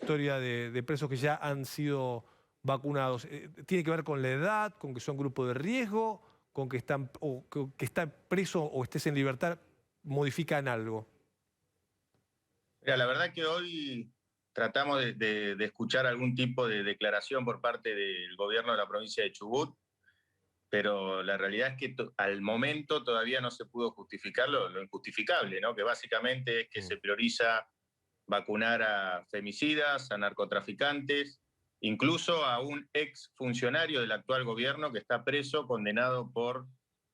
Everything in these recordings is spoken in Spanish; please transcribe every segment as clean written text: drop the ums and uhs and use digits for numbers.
historia de presos que ya han sido vacunados? ¿Tiene que ver con la edad, con que son grupo de riesgo, con que están o que está preso o estés en libertad? ¿Modifican algo? Mira, la verdad que hoy tratamos de escuchar algún tipo de declaración por parte del gobierno de la provincia de Chubut, pero la realidad es que al momento todavía no se pudo justificar lo injustificable, ¿no? Que básicamente es que se prioriza vacunar a femicidas, a narcotraficantes, incluso a un ex funcionario del actual gobierno que está preso, condenado por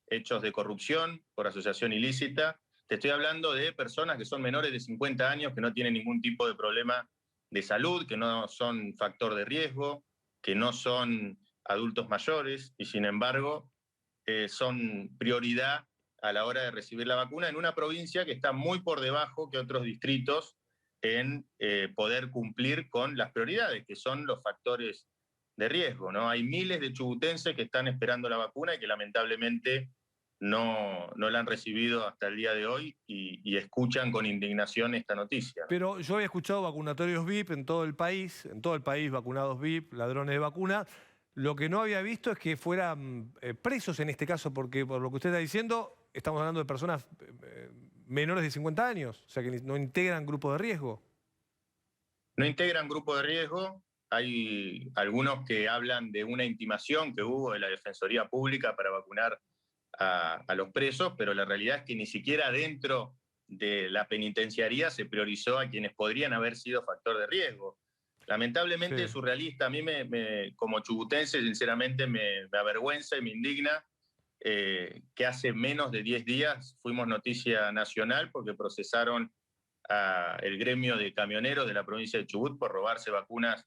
hechos de corrupción, por asociación ilícita. Te estoy hablando de personas que son menores de 50 años, que no tienen ningún tipo de problema de salud, que no son factor de riesgo, que no son adultos mayores y sin embargo son prioridad a la hora de recibir la vacuna en una provincia que está muy por debajo que otros distritos en poder cumplir con las prioridades, que son los factores de riesgo, ¿no? Hay miles de chubutenses que están esperando la vacuna y que lamentablemente no la han recibido hasta el día de hoy y escuchan con indignación esta noticia, ¿no? Pero yo había escuchado vacunatorios VIP en todo el país vacunados VIP, ladrones de vacuna. Lo que no había visto es que fueran presos en este caso, porque por lo que usted está diciendo, estamos hablando de personas menores de 50 años, o sea que no integran grupos de riesgo. No integran grupo de riesgo. Hay algunos que hablan de una intimación que hubo de la Defensoría Pública para vacunar a los presos, pero la realidad es que ni siquiera dentro de la penitenciaría se priorizó a quienes podrían haber sido factor de riesgo. Lamentablemente Sí. es surrealista. A mí, como chubutense, sinceramente me avergüenza y me indigna que hace menos de 10 días fuimos noticia nacional porque procesaron el gremio de camioneros de la provincia de Chubut por robarse vacunas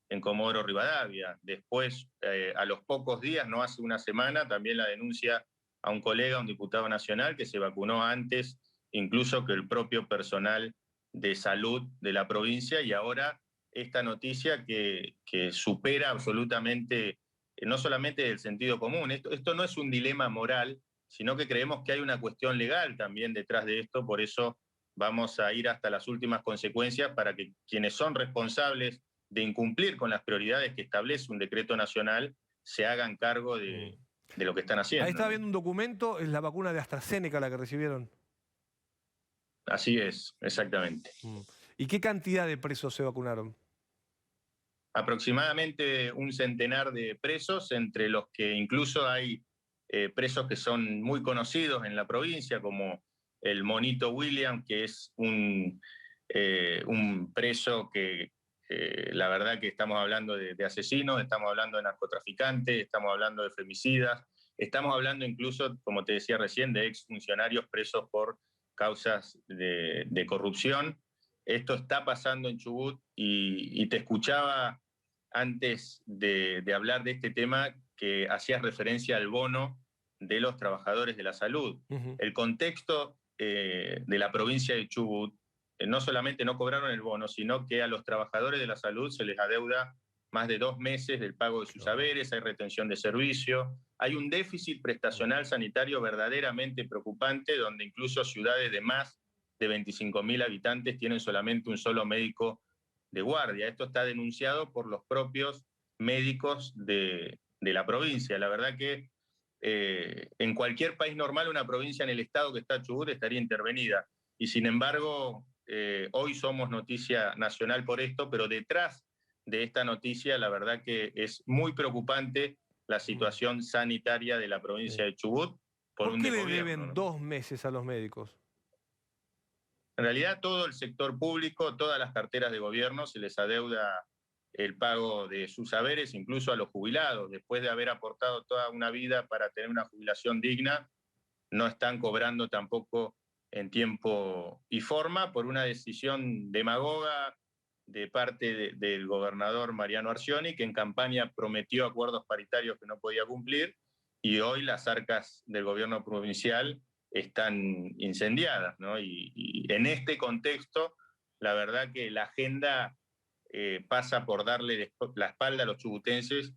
en Comodoro Rivadavia. Después, a los pocos días, no hace una semana, también la denuncia a un colega, un diputado nacional, que se vacunó antes incluso que el propio personal de salud de la provincia, y ahora esta noticia que supera absolutamente, no solamente el sentido común. Esto no es un dilema moral, sino que creemos que hay una cuestión legal también detrás de esto, por eso vamos a ir hasta las últimas consecuencias para que quienes son responsables de incumplir con las prioridades que establece un decreto nacional se hagan cargo de lo que están Ahí haciendo, estaba ¿no? viendo un documento, es la vacuna de AstraZeneca la que recibieron. Así es, exactamente. ¿Y qué cantidad de presos se vacunaron? Aproximadamente un centenar de presos, entre los que incluso hay presos que son muy conocidos en la provincia, como el Monito William, que es un preso que la verdad que estamos hablando de asesinos, estamos hablando de narcotraficantes, estamos hablando de femicidas, estamos hablando incluso, como te decía recién, de exfuncionarios presos por causas de corrupción. Esto está pasando en Chubut y te escuchaba antes de hablar de este tema que hacías referencia al bono de los trabajadores de la salud. El contexto de la provincia de Chubut, no solamente no cobraron el bono, sino que a los trabajadores de la salud se les adeuda más de 2 meses del pago de sus saberes, hay retención de servicio, hay un déficit prestacional sanitario verdaderamente preocupante, donde incluso ciudades de más de 25.000 habitantes tienen solamente un solo médico de guardia. Esto está denunciado por los propios médicos de la provincia. La verdad que en cualquier país normal, una provincia en el estado que está Chubut estaría intervenida. Y sin embargo, hoy somos noticia nacional por esto, pero detrás de esta noticia, la verdad que es muy preocupante la situación sanitaria de la provincia de Chubut por ¿Por un qué le desgobierno, deben ¿no? 2 meses a los médicos? En realidad, todo el sector público, todas las carteras de gobierno, se les adeuda el pago de sus saberes, incluso a los jubilados. Después de haber aportado toda una vida para tener una jubilación digna, no están cobrando tampoco en tiempo y forma por una decisión demagoga de parte del gobernador Mariano Arcioni, que en campaña prometió acuerdos paritarios que no podía cumplir, y hoy las arcas del gobierno provincial están incendiadas, ¿no? Y en este contexto, la verdad que la agenda pasa por darle la espalda a los chubutenses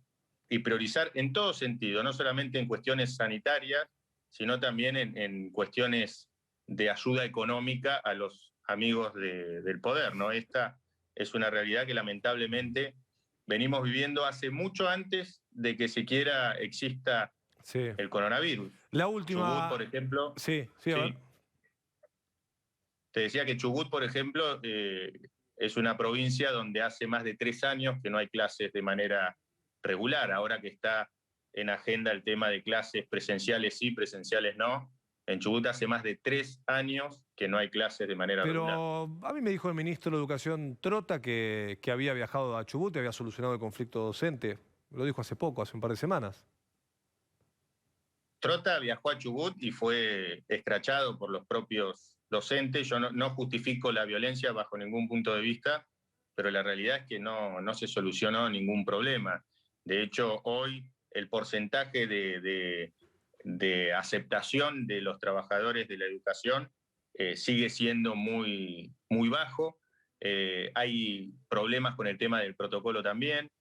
y priorizar en todo sentido, no solamente en cuestiones sanitarias, sino también en cuestiones de ayuda económica a los amigos del poder, ¿no? Esta es una realidad que lamentablemente venimos viviendo hace mucho antes de que siquiera exista Sí. el coronavirus. La Chubut, última... por ejemplo, Sí, sí, a ver. sí, te decía que Chubut, por ejemplo, es una provincia donde hace más de 3 años que no hay clases de manera regular. Ahora que está en agenda el tema de clases presenciales sí, presenciales no. En Chubut hace más de 3 años que no hay clases de manera regular. Pero a mí me dijo el ministro de Educación Trota que había viajado a Chubut y había solucionado el conflicto docente. Lo dijo hace poco, hace un par de semanas. Trota viajó a Chubut y fue escrachado por los propios docentes. Yo no justifico la violencia bajo ningún punto de vista, pero la realidad es que no se solucionó ningún problema. De hecho, hoy el porcentaje de aceptación de los trabajadores de la educación sigue siendo muy, muy bajo. Hay problemas con el tema del protocolo también.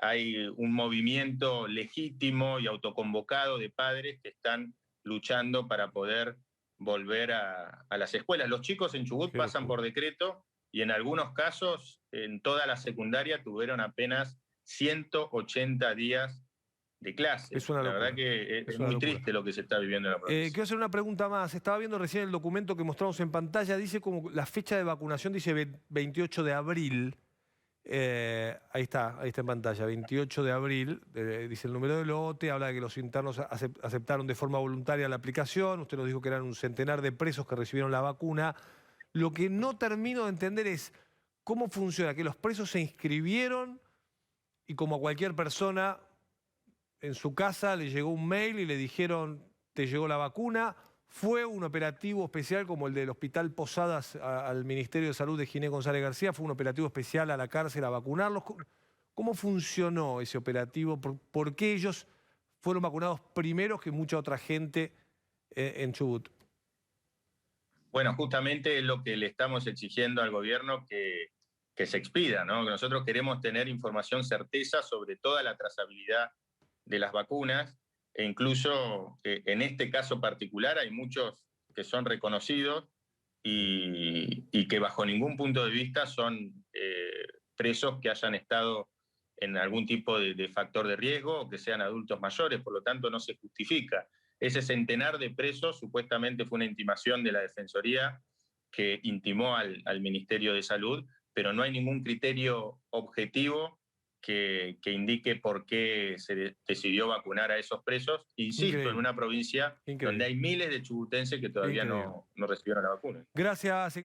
Hay un movimiento legítimo y autoconvocado de padres que están luchando para poder volver a las escuelas. Los chicos en Chubut pasan por decreto y en algunos casos en toda la secundaria tuvieron apenas 180 días de clase. Es una La locura. verdad que es una muy locura. triste lo que se está viviendo en la provincia. Quiero hacer una pregunta más. Estaba viendo recién el documento que mostramos en pantalla. Dice como la fecha de vacunación, dice 28 de abril. Ahí está en pantalla, 28 de abril, dice el número de lote, habla de que los internos aceptaron de forma voluntaria la aplicación, usted nos dijo que eran un centenar de presos que recibieron la vacuna. Lo que no termino de entender es cómo funciona, que los presos se inscribieron y como a cualquier persona en su casa le llegó un mail y le dijeron, te llegó la vacuna. Fue un operativo especial como el del Hospital Posadas al Ministerio de Salud de Ginés González García, fue un operativo especial a la cárcel a vacunarlos. ¿Cómo funcionó ese operativo? ¿Por qué ellos fueron vacunados primero que mucha otra gente en Chubut? Bueno, justamente es lo que le estamos exigiendo al gobierno que se expida, ¿no? Que nosotros queremos tener información certeza sobre toda la trazabilidad de las vacunas, e incluso en este caso particular hay muchos que son reconocidos y que bajo ningún punto de vista son presos que hayan estado en algún tipo de factor de riesgo o que sean adultos mayores, por lo tanto no se justifica. Ese centenar de presos supuestamente fue una intimación de la Defensoría que intimó al Ministerio de Salud, pero no hay ningún criterio objetivo que indique por qué se decidió vacunar a esos presos, insisto, Increíble. en una provincia Increíble. donde hay miles de chubutenses que todavía no recibieron la vacuna. Gracias.